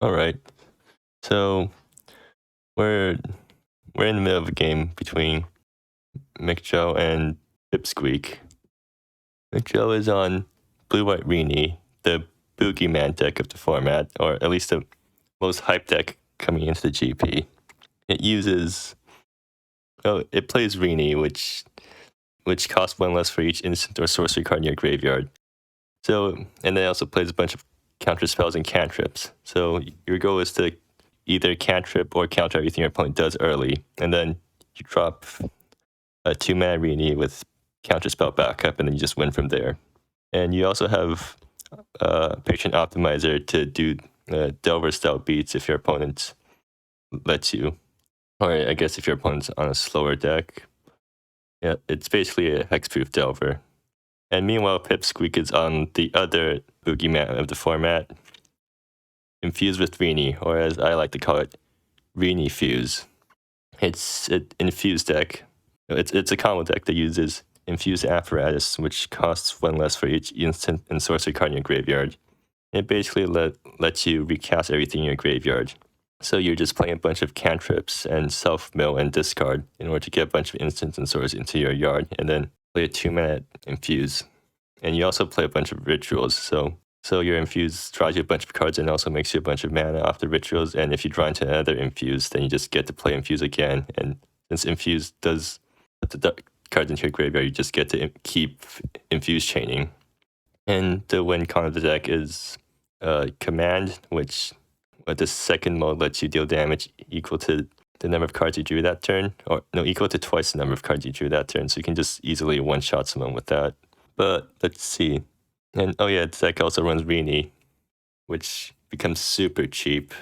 Alright, so we're in the middle of a game between Mikkjal and Pipsqueak. Mikkjal is on blue-white Rini, the boogeyman deck of the format, or at least the most hype deck coming into the GP. It uses it plays Rini, which costs 1 less for each instant or sorcery card in your graveyard. So, and then it also plays a bunch of counter spells and cantrips. So your goal is to either cantrip or counter everything your opponent does early, and then you drop a 2-mana Rini with counterspell backup, and then you just win from there. And you also have Patient Optimizer to do Delver style beats if your opponent lets you, or I guess if your opponent's on a slower deck. Yeah, it's basically a hexproof Delver. And meanwhile, Pipsqueak is on the other boogeyman of the format, Infuse with Rini, or as I like to call it, Rini Fuse. It's an Infuse deck. It's a combo deck that uses Infuse Apparatus, which costs 1 less for each instant and sorcery card in your graveyard. It basically lets you recast everything in your graveyard. So you're just playing a bunch of cantrips and self-mill and discard in order to get a bunch of instants and swords into your yard, and then play a 2-mana Infuse. And you also play a bunch of rituals, so your Infuse draws you a bunch of cards and also makes you a bunch of mana off the rituals, and if you draw into another Infuse, then you just get to play Infuse again, and since Infuse does put the cards into your graveyard, you just get to keep Infuse chaining. And the win con of the deck is Command, which the second mode lets you deal damage equal to the number of cards you drew that turn, or no, equal to twice the number of cards you drew that turn, so you can just easily one-shot someone with that. But let's see. And oh yeah, the deck also runs Rini, which becomes super cheap,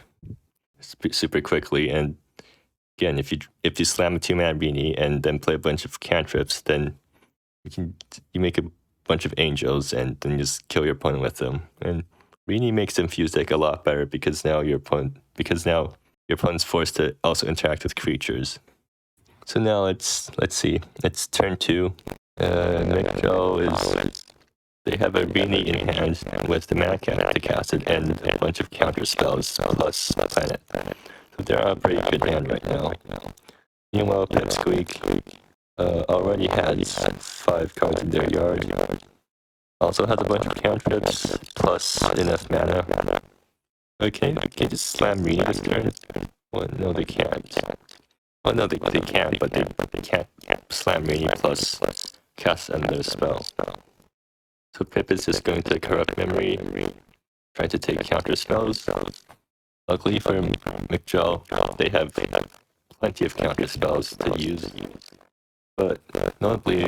super quickly. And again, if you slam a 2-mana Rini and then play a bunch of cantrips, then you make a bunch of angels and then just kill your opponent with them. And Rini makes the Infuse deck a lot better because now your opponent's forced to also interact with creatures. So now let's see. It's turn 2. Mikkjal they have a Rini in hand with the mana to cast it and a bunch of counter spells plus planet. So they're on a pretty good hand right now. Meanwhile, Pipsqueak already has 5 cards in their yard. Also has a bunch of cantrips plus enough mana. Okay, they just slam Rini this turn? Well, no, they can't. Well, no, they can, but they can't slam Rini plus cast another spell. So Pip is just going to corrupt memory, trying to take counter spells. Luckily for Mikkjal, they have plenty of counter spells to use. But notably,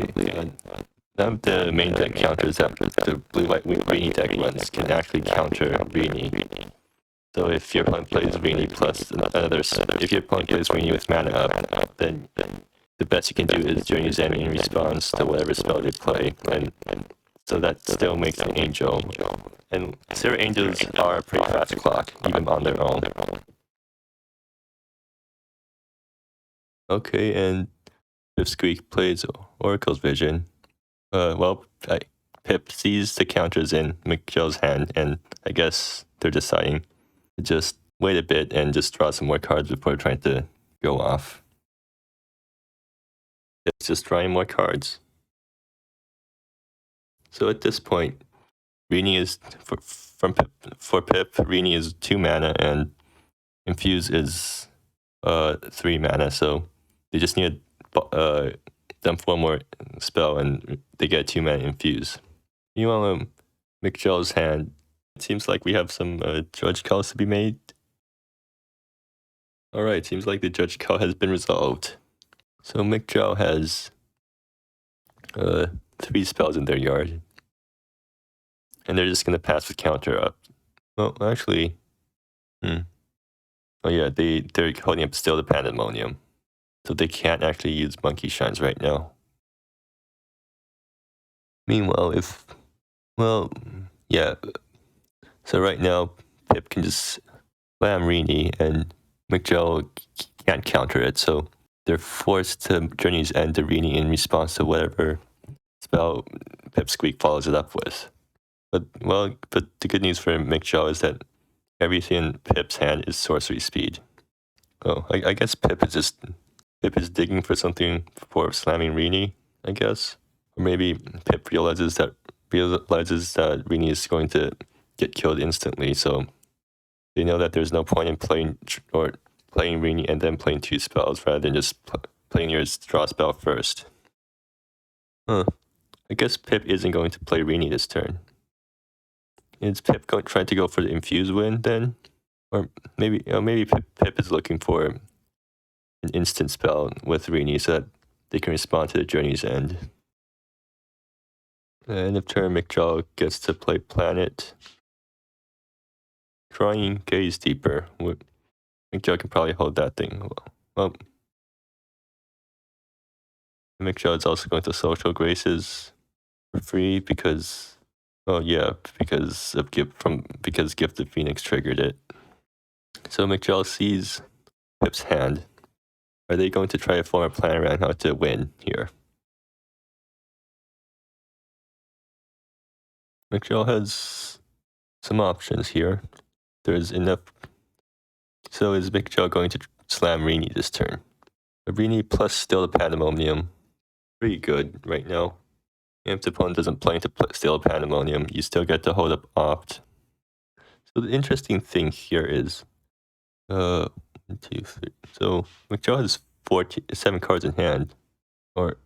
none of the main deck counters that the blue-white Rini deck runs can actually counter Rini. So if your opponent plays Rini plus another, if your opponent plays Rini with mana up, then the best you can do is join his enemy in response to whatever spell they play, and so that still makes an angel. And 0 angels are a pretty fast clock, even on their own. Okay, and Pipsqueak plays Oracle's Vision. Pip sees the counters in Mikkjal's hand, and I guess they're deciding to just wait a bit and just draw some more cards before trying to go off. It's just drawing more cards. So at this point, Rini is for Pip. Rini is 2 mana and Infuse is 3 mana. So they just need to dump 1 more spell and they get 2 mana Infuse. Meanwhile, Mikkjal's hand, it seems like we have some judge calls to be made. Alright, seems like the judge call has been resolved. So Mikkjal has 3 spells in their yard. And they're just going to pass the counter up. Well, actually, oh yeah, they're holding up still the Pandemonium. So they can't actually use Monkey Shines right now. Meanwhile, so right now, Pip can just slam Rini and Mikkjal can't counter it, so they're forced to Journey's End the Rini in response to whatever spell Pipsqueak follows it up with. But the good news for Mikkjal is that everything in Pip's hand is sorcery speed. Oh, I guess Pip is digging for something for slamming Rini, I guess. Or maybe Pip realizes that Rini is going to get killed instantly, so they know that there's no point in playing Rini and then playing 2 spells rather than just playing your draw spell first. Huh. I guess Pip isn't going to play Rini this turn. Is Pip trying to go for the Infuse win then? Or maybe Pip is looking for an instant spell with Rini so that they can respond to the Journey's End. End of turn, Mikkjal gets to play Planet. Trying Gaze Deeper. Mikkjal can probably hold that thing. Well, Mikkjal is also going to Social Graces for free because, oh yeah, because Gift of Phoenix triggered it. So Mikkjal sees Pip's hand. Are they going to try to form a plan around how to win here? Mikkjal has some options here. There's enough. So is Mikkjal going to slam Rini this turn? Rini plus still the Pandemonium. Pretty good right now. If the opponent doesn't plan to steal Pandemonium, you still get to hold up Opt. So the interesting thing here is, 1, 2, 3. So Mikkjal has 7 cards in hand, or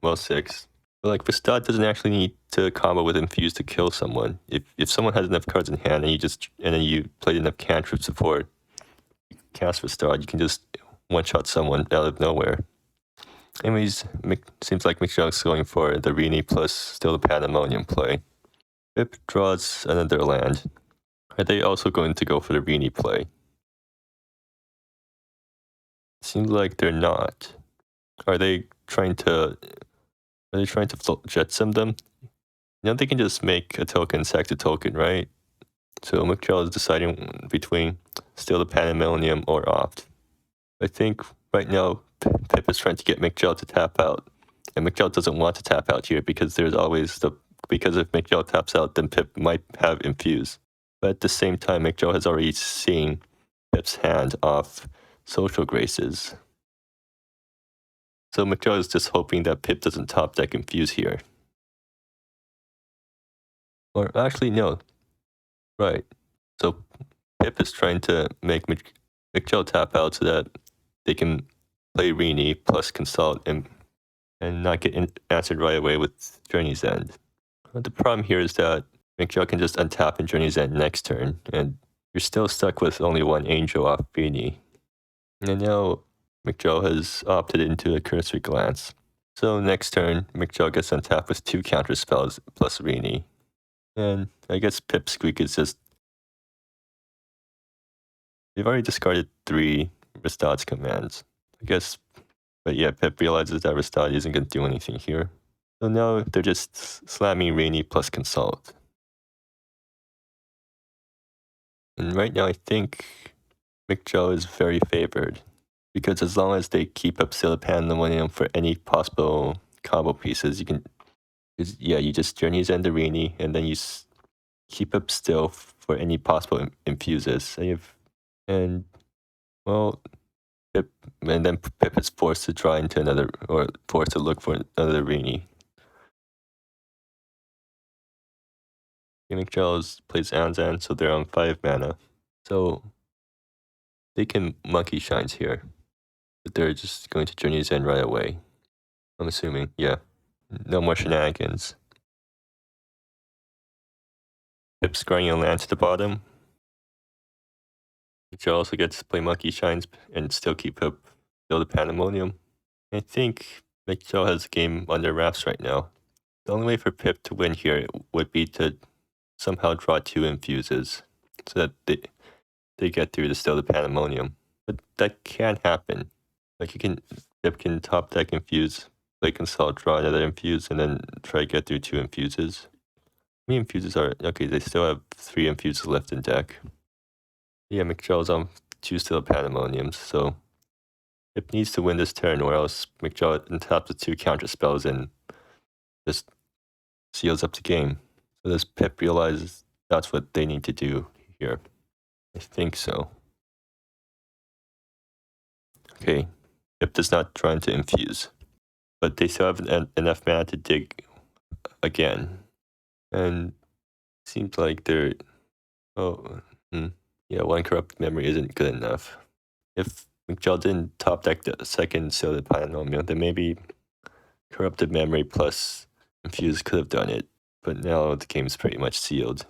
well 6. But like Vestad doesn't actually need to combo with Infuse to kill someone. If someone has enough cards in hand and then you played enough cantrips before you cast Vestad, you can just one-shot someone out of nowhere. Anyways, seems like Mikkjal's going for the Rini plus still the Pandemonium play. Pip draws another land. Are they also going to go for the Rini play? Seems like they're not. Are they trying to Jetsam them? You know, they can just make a token, sack a token, right? So Mikkjal is deciding between still the Pandemonium or Opt. I think right now Pip is trying to get Mikkjal to tap out. And Mikkjal doesn't want to tap out here because there's always because if Mikkjal taps out, then Pip might have Infuse. But at the same time, Mikkjal has already seen Pip's hand off Social Graces. So Mikkjal is just hoping that Pip doesn't top deck Infuse here. Or actually, no. Right. So Pip is trying to make Mikkjal tap out so that they can play Rini plus Consult and not get answered right away with Journey's End. The problem here is that Mikkjal can just untap in Journey's End next turn, and you're still stuck with only 1 Angel off Rini. And now Mikkjal has opted into a Cursory Glance. So next turn, Mikkjal gets untapped with 2 counter spells plus Rini. And I guess Pipsqueak is just... They've already discarded 3 Ristad's commands. I guess, but yeah, Pip realizes that Ristad isn't going to do anything here. So now they're just slamming Rini plus Consult. And right now I think Mikkjal is very favored. Because as long as they keep up Still the Pandemonium for any possible combo pieces, you just Journey's End the Rini, and then you keep up Still for any possible Infuses. And then Pip is forced to draw into another, or forced to look for another Rini. Mikkjal plays Anzan, so they're on 5 mana. So they can Monkey Shines here. But they're just going to Journey's End right away. I'm assuming, yeah. No more shenanigans. Pip scrying a land to the bottom. Mikkjal also gets to play Monkey Shines and still keep up the Pandemonium. I think Mikkjal has the game under wraps right now. The only way for Pip to win here would be to somehow draw 2 Infuses so that they get through to still the Pandemonium. But that can't happen. Like Pip can top deck Infuse, play Consult, draw another Infuse, and then try to get through 2 Infuses. How many Infuses are... Okay, they still have 3 Infuses left in deck. Yeah, Mikkjal's on 2 still Pandemoniums, so Pip needs to win this turn, or else Mikkjal untaps the 2 counter spells and just seals up the game. So this Pip realizes that's what they need to do here. I think so. Okay, Pip does not try to infuse, but they still have enough mana to dig again. And seems like they're... Oh, yeah, one corrupt memory isn't good enough. If Mikkjal didn't top deck the second Sealed Polynomial, then maybe corrupted memory plus infuse could have done it. But now the game's pretty much sealed.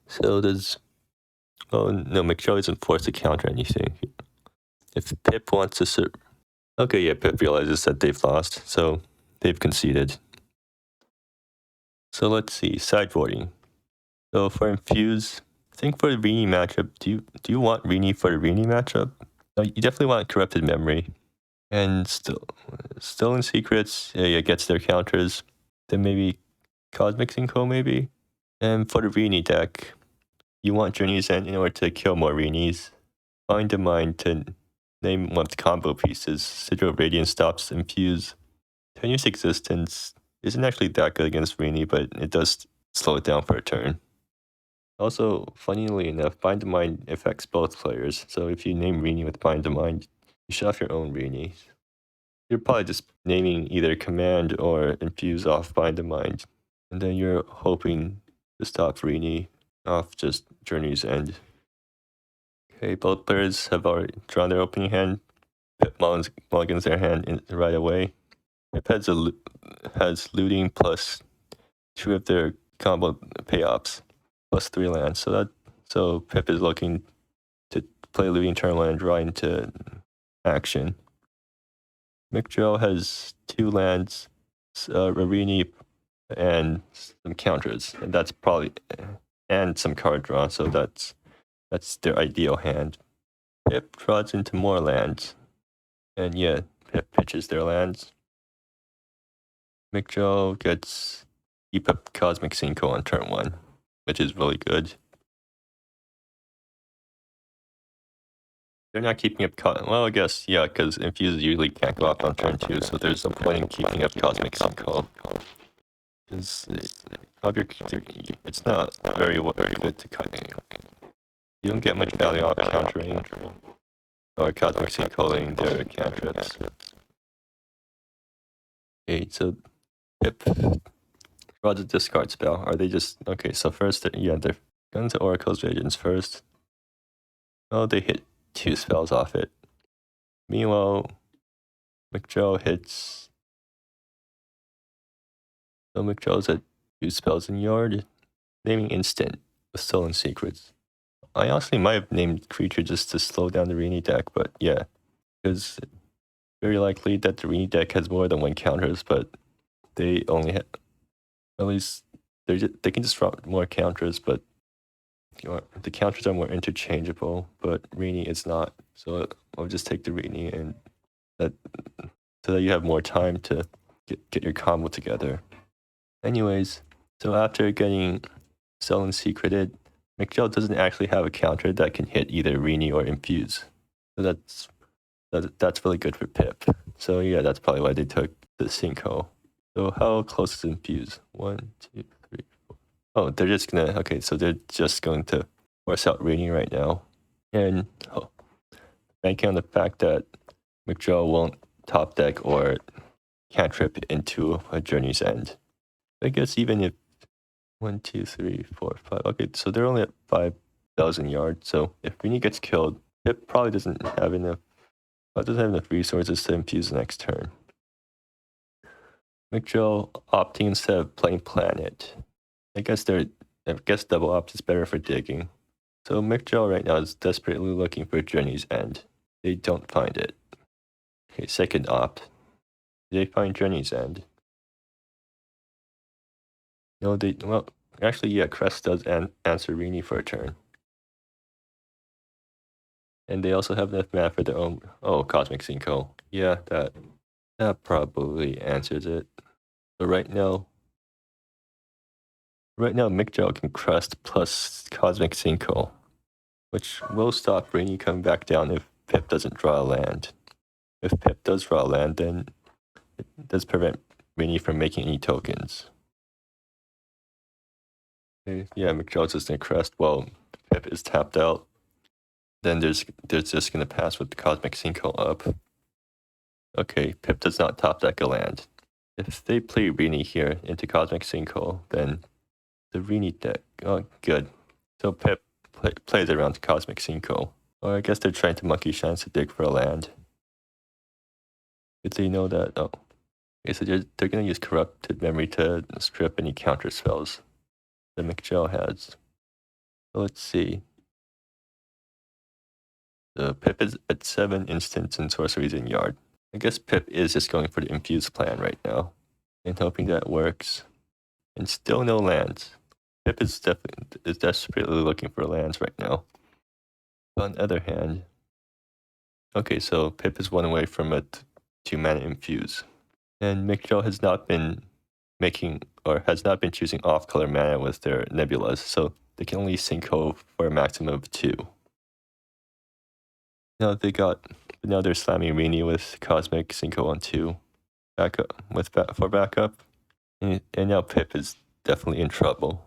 So does... Oh no, Mikkjal isn't forced to counter anything. If Pip wants to okay, yeah, Pip realizes that they've lost, so they've conceded. So let's see, sideboarding. So for Infuse, I think for the Rini matchup, do you want Rini for the Rini matchup? No, you definitely want Corrupted Memory. And Stolen Secrets, yeah, gets their counters. Then maybe Cosmic Synchro, maybe? And for the Rini deck, you want Journey's End in order to kill more Rinis. Find a Mind to name one of the combo pieces. Sigil of Radiance stops Infuse. Tenuous Existence isn't actually that good against Rini, but it does slow it down for a turn. Also, funnily enough, Bind to Mind affects both players, so if you name Rini with Bind to Mind, you should have your own Rini. You're probably just naming either Command or Infuse off Bind to Mind, and then you're hoping to stop Rini off just Journey's End. Okay, both players have already drawn their opening hand. Pip mulligans their hand right away. Pip has looting plus 2 of their combo payoffs, plus 3 lands. So Pip is looking to play looting turn 1 and draw into action. Mikkjal has 2 lands, Rini, and some counters, and that's probably and some card draw. So that's their ideal hand. Pip draws into more lands, and yeah, Pip pitches their lands. Mikkjal gets keep up Cosmic Synchro on turn 1, which is really good. They're not keeping up... well, I guess, yeah, because Infuse usually can't go off on turn 2, so there's no point in keeping up Cosmic Synchro. It's not very good to cut. You don't get much value off countering or Cosmic Synchroing their cantrips. Okay, so Pip draws a discard spell. Are they just... okay, so first, yeah, they're going to Oracle's Radiance first. Oh, they hit 2 spells off it. Meanwhile, Mikkjal hits... so Mikkjal's at 2 spells in yard. Naming Instant with Stolen Secrets. I honestly might have named Creature just to slow down the Rini deck, but yeah. Because very likely that the Rini deck has more than 1 counters, but they only have... at least they can just drop more counters, but the counters are more interchangeable, but Rini is not. So I'll just take the Rini and so that you have more time to get your combo together. Anyways, so after getting Stolen Secreted, Mikkjal doesn't actually have a counter that can hit either Rini or Infuse. So that's really good for Pip. So yeah, that's probably why they took the Synchro. So how close is Infuse? 1, 2, 3, 4. Oh, they're just gonna... okay, so they're just going to force out Rini right now. And banking on the fact that Mikkjal won't top deck or cantrip into a Journey's End. I guess even if 1, 2, 3, 4, 5. Okay, so they're only at 5,000 yards. So if Rini gets killed, Pip probably doesn't have enough resources to infuse the next turn. Mikkjal opting instead of playing Planet. I guess double opt is better for digging. So Mikkjal right now is desperately looking for Journey's End. They don't find it. Okay, second opt. They find Journey's End. No, well, actually, yeah, Crest does answer Rini for a turn. And they also have enough mana for their own... oh, Cosmic Synchro. Yeah, that probably answers it. So right now, Mikkjal can Crest plus Cosmic Synchro, which will stop Rini coming back down if Pip doesn't draw a land. If Pip does draw a land, then it does prevent Rini from making any tokens. Okay, yeah, Mikkjal's just gonna Crest while Pip is tapped out. then there's just gonna pass with the Cosmic Sinkhole up. Okay, Pip does not top deck a land. If they play Rini here into Cosmic Sinkhole, then the Rini deck. Oh, good. So Pip plays around the Cosmic Sinkhole. Or I guess they're trying to monkey shines to dig for a land. Did they know that? Oh. Okay, so they're going to use Corrupted Memory to strip any counter spells that Mikkjal has. So let's see. The Pip is at 7 instants and sorceries in yard. I guess Pip is just going for the Infuse plan right now and hoping that works. And still no lands. Pip is desperately looking for lands right now. But on the other hand, okay, so Pip is one away from a 2-mana Infuse. And Mikkjal has not been choosing off-color mana with their nebulas, so they can only sinkhole for a maximum of 2. Now they're slamming Rini with Cosmic Sinkhole on 2 for backup. And now Pip is definitely in trouble.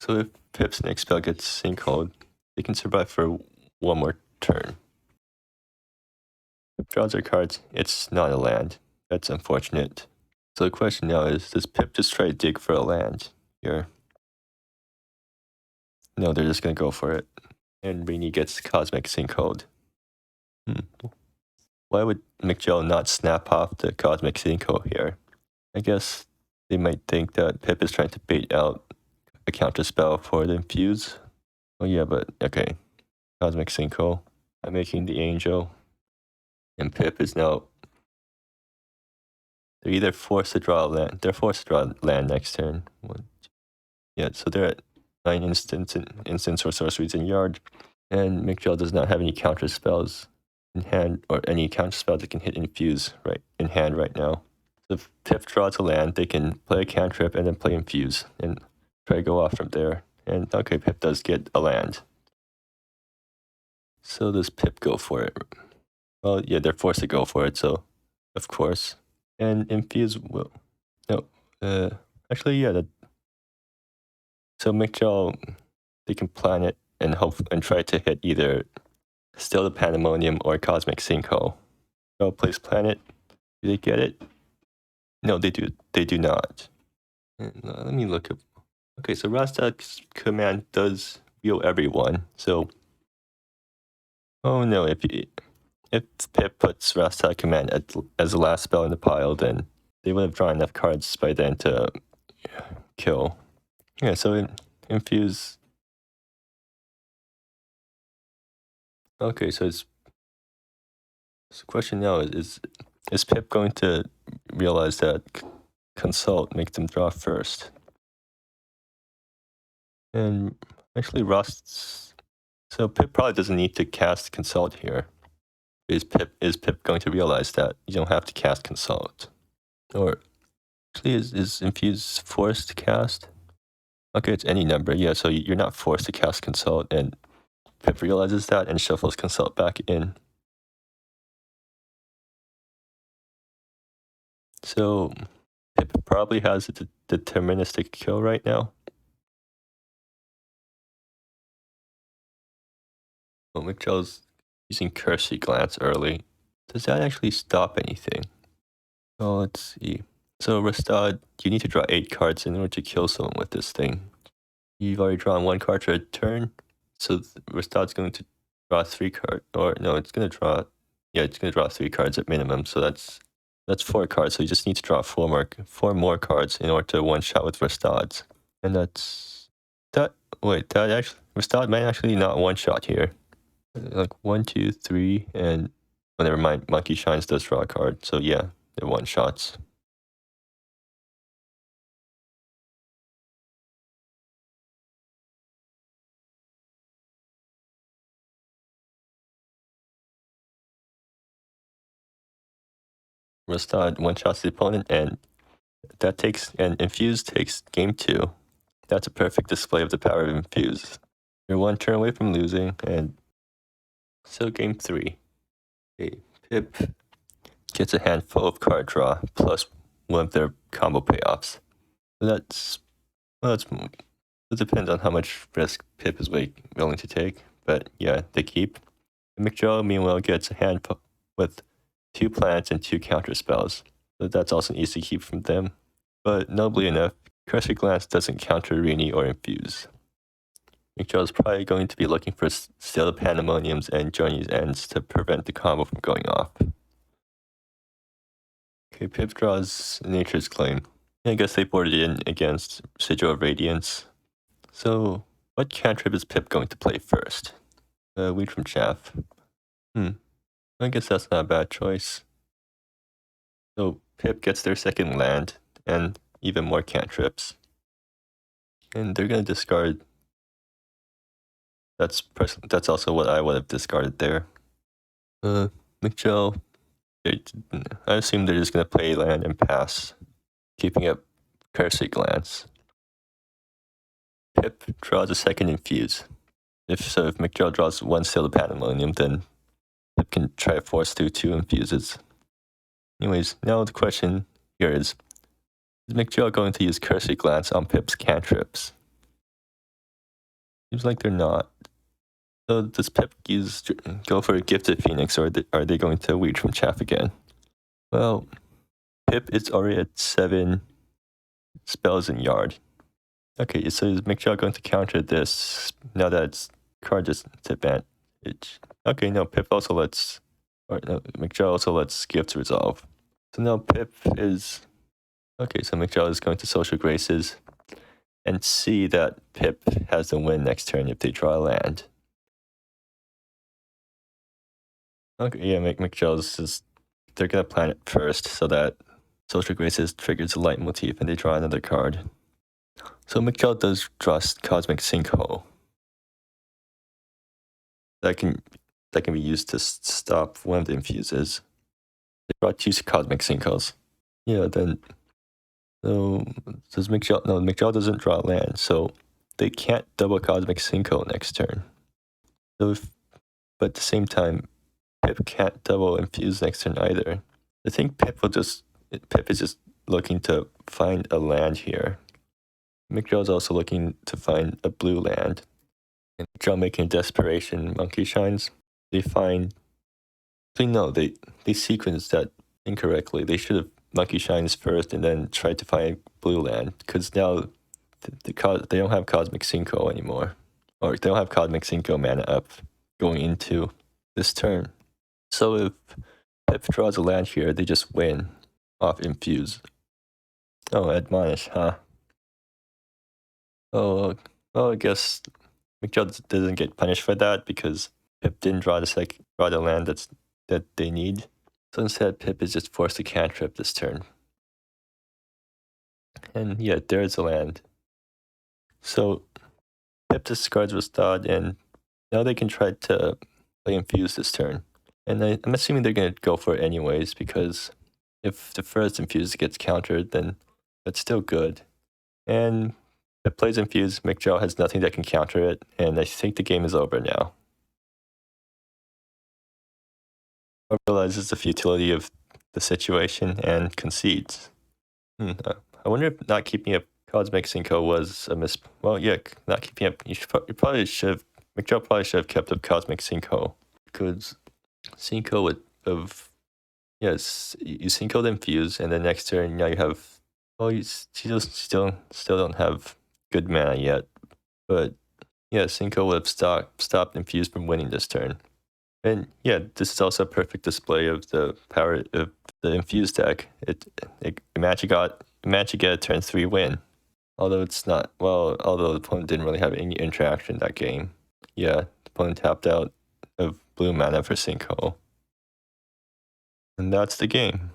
So if Pip's next spell gets sinkholed, they can survive for one more turn. Pip draws their cards. It's not a land. That's unfortunate. So the question now is, does Pip just try to dig for a land here? No, they're just going to go for it. And Rini gets Cosmic Sinkhole. Why would Mikkjal not snap off the Cosmic Sinkhole here? I guess they might think that Pip is trying to bait out a counter spell for the Infuse. Oh yeah, but okay. Cosmic Sinkhole. I'm making the Angel. And Pip is now... They're either forced to draw a land. They're forced to draw land next turn. Yeah, so they're at 9 instants or sorceries in yard. And Mikkjal does not have any counter spells in hand, or any counter spell that can hit Infuse in hand right now. So if Pip draws a land, they can play a cantrip and then play Infuse and try to go off from there. And okay, Pip does get a land. So does Pip go for it? Well, yeah, they're forced to go for it, so of course. And Infuse will... No, actually, yeah, so Mikkjal, they can plan it and try to hit either Still the Pandemonium or Cosmic Sinkhole. Oh, please planet. Do they get it? No, they do not. Let me look up. Okay, so Rastad's command does heal everyone. So, oh no, if Pip puts Rastad command as the last spell in the pile, then they would have drawn enough cards by then to kill. Yeah, so Infuse. Okay, so the question now is Pip going to realize that Consult makes them draw first? And actually, so Pip probably doesn't need to cast Consult here. Is Pip going to realize that you don't have to cast Consult? Or actually, is Infuse forced to cast? Okay, it's any number. Yeah, so you're not forced to cast Consult, and Pip realizes that and shuffles Consult back in. So Pip probably has a deterministic kill right now. Well, Mikkjal's using Cursory Glance early. Does that actually stop anything? Oh, let's see. So Rastad, you need to draw 8 cards in order to kill someone with this thing. You've already drawn 1 card for a turn, so Rastad's going to draw 3 cards. Or no, it's going to draw... Yeah, it's going to draw 3 cards at minimum, so that's 4 cards. So you just need to draw 4 more cards in order to one-shot with Rastad's. And that's... that actually... Rastad might actually not one-shot here. Like 1, 2, 3, and... Oh, never mind. Monkey Shines does draw a card, so yeah, they're one-shots. Rastad one-shots the opponent, and Infuse takes game 2. That's a perfect display of the power of Infuse. You're 1 turn away from losing, and so game 3. Okay, Pip gets a handful of card draw, plus one of their combo payoffs. So it depends on how much risk Pip is willing to take. but yeah, they keep. Mikkjal, meanwhile, gets a hand with 2 plants and 2 counter spells, so that's also an easy keep from them. But nobly enough, Cursory Glance doesn't counter Rini or Infuse. Mikkjal is probably going to be looking for Still Pandemoniums and Journey's Ends to prevent the combo from going off. Okay, Pip draws Nature's Claim. I guess they boarded in against Sigil of Radiance. So, what cantrip is Pip going to play first? Weed from Chaff. I guess that's not a bad choice. So, Pip gets their second land, and even more cantrips. And they're gonna discard. That's also what I would have discarded there. Mikkjal, I assume they're just gonna play land and pass, keeping up Cursory Glance. Pip draws a second Infuse. If Mikkjal draws 1 Still Pandemonium, then Pip can try to force through 2 Infuses. Anyways, now the question here is Mikkjal going to use Cursory Glance on Pip's cantrips? Seems like they're not. So does Pip go for a Gifted Phoenix, or are they going to Weed from Chaff again? Well, Pip is already at 7 spells in Yard. Okay, so is Mikkjal going to counter this now that its card is disadvantage? Okay, no, Pip also lets, Mikkjal also lets Gift Resolve. So now Pip is, okay, so Mikkjal is going to Social Graces and see that Pip has the win next turn if they draw a land. Okay, yeah, Mikkjal's is, they're gonna plan it first so that Social Graces triggers a leitmotif and they draw another card. So Mikkjal does draw Cosmic Sinkhole. That can be used to stop one of the Infuses. They draw 2 Cosmic Sinkholes. Yeah, then so does Mikkjal? No, Mikkjal doesn't draw land, so they can't double Cosmic Sinkhole next turn. So but at the same time, Pip can't double Infuse next turn either. I think Pip is just looking to find a land here. Mikkjal is also looking to find a blue land. And Mikkjal making Desperation Monkey Shines. They sequenced that incorrectly. They should have Monkey Shines first and then tried to find blue land, because now they don't have Cosmic Sinkhole anymore. Or they don't have Cosmic Sinkhole mana up going into this turn. So if Pip draws a land here, they just win off Infuse. Oh, Admonish, huh? Oh, well, I guess Mikkjal doesn't get punished for that because Pip didn't draw the land that they need. So instead, Pip is just forced to cantrip this turn. And yeah, there's a land. So Pip discards Rustad, and now they can try to play Infuse this turn. And I'm assuming they're going to go for it anyways, because if the first Infuse gets countered, then that's still good. And if it plays Infuse, Mikkjal has nothing that can counter it, and I think the game is over now. I realizes the futility of the situation and concedes. I wonder if not keeping up Cosmic Sinkhole was a well, yeah, not keeping up. Mikkjal probably should have kept up Cosmic Sinkhole, because Sinkhole would have, yes, you Sinkhole the Infuse, and then next turn now you have, well, you still don't have good mana yet, but yeah, Sinkhole would have stopped Infuse from winning this turn. And yeah, this is also a perfect display of the power of the Infuse deck. It magic get a turn 3 win. Although the opponent didn't really have any interaction that game. Yeah, the opponent tapped out of blue mana for Sinkhole. And that's the game.